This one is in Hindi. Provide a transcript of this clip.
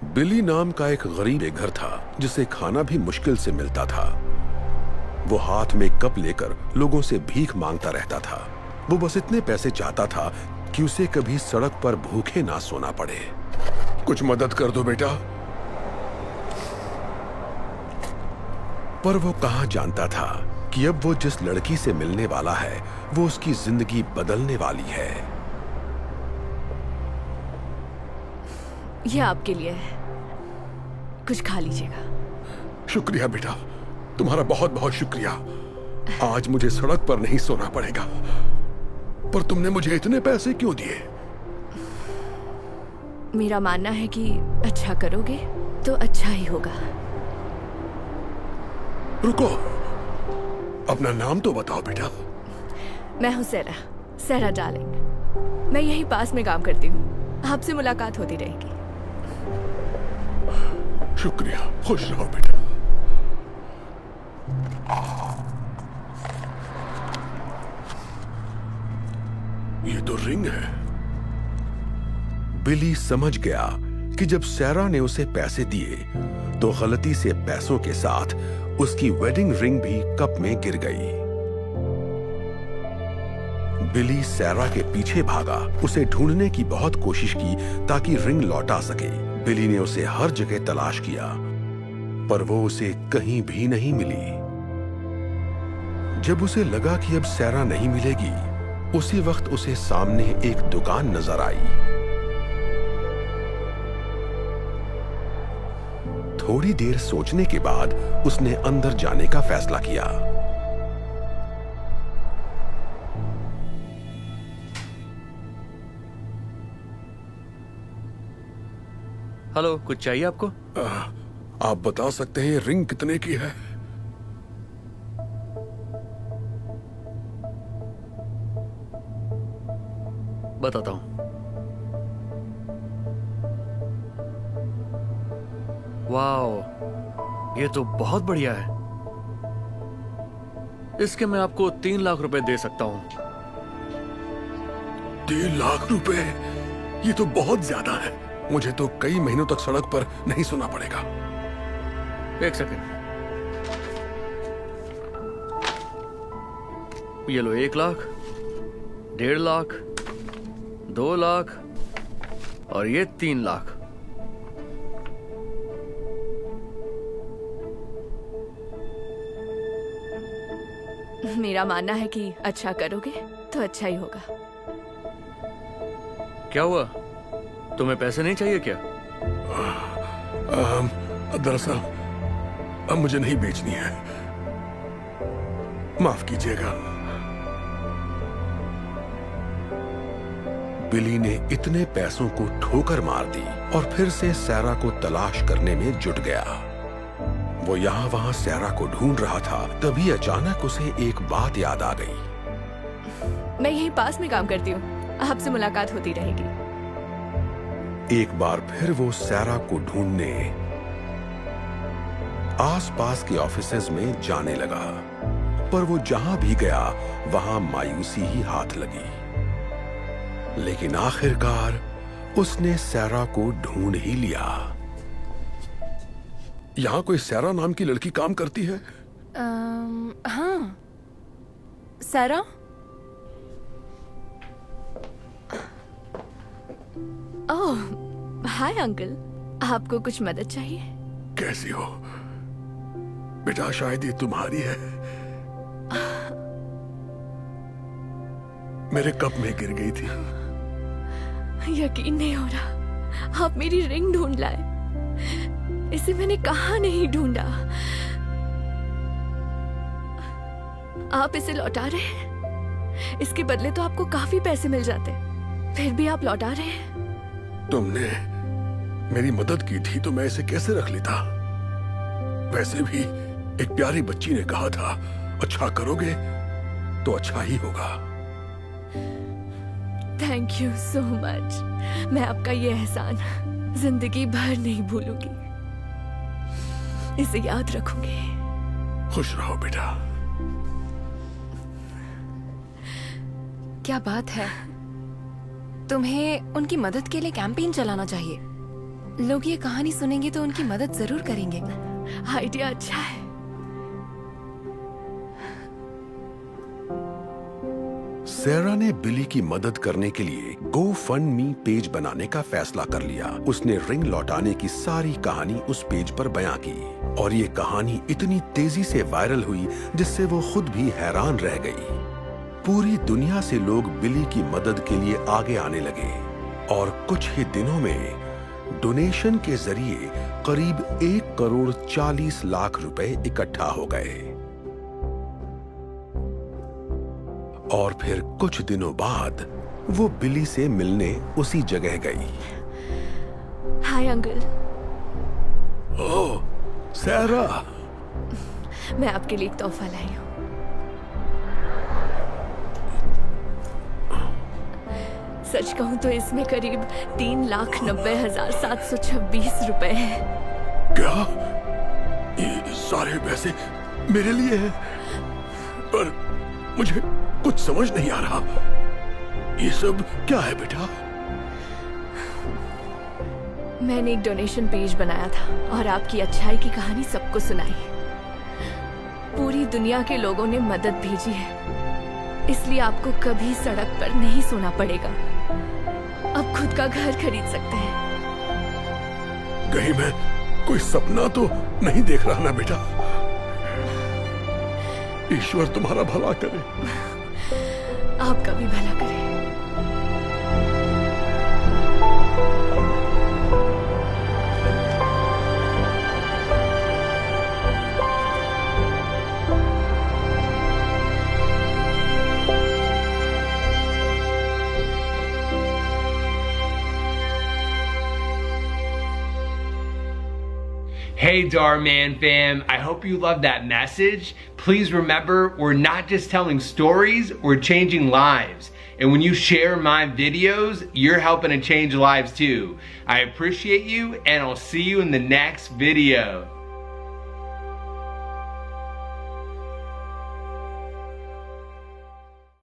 बिली नाम का एक गरीब घर था जिसे खाना भी मुश्किल से मिलता था। वो हाथ में कप लेकर लोगों से भीख मांगता रहता था। वो बस इतने पैसे चाहता था कि उसे कभी सड़क पर भूखे ना सोना पड़े। कुछ मदद कर दो बेटा। पर वो कहां जानता था कि अब वो जिस लड़की से मिलने वाला है वो उसकी जिंदगी बदलने वाली है। ये आपके लिए है, कुछ खा लीजिएगा। शुक्रिया बेटा, तुम्हारा बहुत बहुत शुक्रिया। आज मुझे सड़क पर नहीं सोना पड़ेगा। पर तुमने मुझे इतने पैसे क्यों दिए? मेरा मानना है कि अच्छा करोगे तो अच्छा ही होगा। रुको, अपना नाम तो बताओ बेटा। मैं हूँ सेरा डार्लिंग। मैं यही पास में काम करती हूँ। आपसे मुलाकात होती रहेगी। शुक्रिया, खुश रहो बेटा। ये तो रिंग है। बिली समझ गया कि जब सैरा ने उसे पैसे दिए तो गलती से पैसों के साथ उसकी वेडिंग रिंग भी कप में गिर गई। बिली सैरा के पीछे भागा, उसे ढूंढने की बहुत कोशिश की ताकि रिंग लौटा सके। बिली ने उसे हर जगह तलाश किया पर वो उसे कहीं भी नहीं मिली। जब उसे लगा कि अब सैरा नहीं मिलेगी, उसी वक्त उसे सामने एक दुकान नजर आई। थोड़ी देर सोचने के बाद उसने अंदर जाने का फैसला किया। हेलो, कुछ चाहिए आपको? आप बता सकते हैं रिंग कितने की है? बताता हूं। वाओ, ये तो बहुत बढ़िया है। इसके मैं आपको 3 लाख रुपए दे सकता हूं। 3 लाख रुपए? ये तो बहुत ज्यादा है। मुझे तो कई महीनों तक सड़क पर नहीं सोना पड़ेगा। एक सेकंड, ये लो। 1 लाख, 1.5 लाख, 2 लाख और ये 3 लाख। मेरा मानना है कि अच्छा करोगे तो अच्छा ही होगा। क्या हुआ, तुम्हें पैसे नहीं चाहिए क्या? दरअसल अब मुझे नहीं बेचनी है, माफ कीजिएगा। बिली ने इतने पैसों को ठोकर मार दी और फिर से सैरा को तलाश करने में जुट गया। वो यहाँ वहां सैरा को ढूंढ रहा था, तभी अचानक उसे एक बात याद आ गई। मैं यहीं पास में काम करती हूँ, आपसे मुलाकात होती रहेगी। एक बार फिर वो सैरा को ढूंढने आसपास के ऑफिसेज में जाने लगा, पर वो जहां भी गया वहां मायूसी ही हाथ लगी। लेकिन आखिरकार उसने सैरा को ढूंढ ही लिया। यहां कोई सैरा नाम की लड़की काम करती है? हाँ, सेरा। ओह, हाय अंकल, आपको कुछ मदद चाहिए? कैसी हो बेटा? शायद ये तुम्हारी है। मेरे कप में गिर गई थी। यकीन नहीं हो रहा, आप मेरी रिंग ढूंढ लाए। इसे मैंने कहाँ नहीं ढूंढा। आप इसे लौटा रहे हैं? इसके बदले तो आपको काफी पैसे मिल जाते, फिर भी आप लौटा रहे हैं। तुमने मेरी मदद की थी तो मैं इसे कैसे रख लेता? वैसे भी एक प्यारी बच्ची ने कहा था, अच्छा करोगे तो अच्छा ही होगा। Thank you so much. मैं आपका ये एहसान जिंदगी भर नहीं भूलूंगी, इसे याद रखूंगी। खुश रहो बेटा। क्या बात है, तुम्हें उनकी मदद के लिए कैंपेन चलाना चाहिए। लोग ये कहानी सुनेंगे तो उनकी मदद जरूर करेंगे। आइडिया अच्छा है। सैरा ने बिली की मदद करने के लिए GoFundMe पेज बनाने का फैसला कर लिया। उसने रिंग लौटाने की सारी कहानी उस पेज पर बयां की और ये कहानी इतनी तेजी से वायरल हुई जिससे वो खुद भी हैरान रह गई। पूरी दुनिया से लोग बिली की मदद के लिए आगे आने लगे और कुछ ही दिनों में डोनेशन के जरिए करीब 1,40,00,000 रुपए इकट्ठा हो गए। और फिर कुछ दिनों बाद वो बिली से मिलने उसी जगह गई। Hi uncle. ओह, सैरा। मैं आपके लिए एक तोहफा लाई हूँ। सच कहूँ तो इसमें करीब 3,90,726 रुपए हैं। क्या? ये सारे पैसे मेरे लिए हैं? पर मुझे कुछ समझ नहीं आ रहा। ये सब क्या है बेटा? मैंने एक डोनेशन पेज बनाया था और आपकी अच्छाई की कहानी सबको सुनाई। पूरी दुनिया के लोगों ने मदद भेजी है, इसलिए आपको कभी सड़क पर नहीं सोना पड़ेगा। अब खुद का घर खरीद सकते हैं। कहीं मैं कोई सपना तो नहीं देख रहा ना बेटा? ईश्वर तुम्हारा भला करे। आपका भी भला करे। Hey Darman fam, I hope you loved that message. Please remember, we're not just telling stories, we're changing lives. And when you share my videos, you're helping to change lives too. I appreciate you and I'll see you in the next video.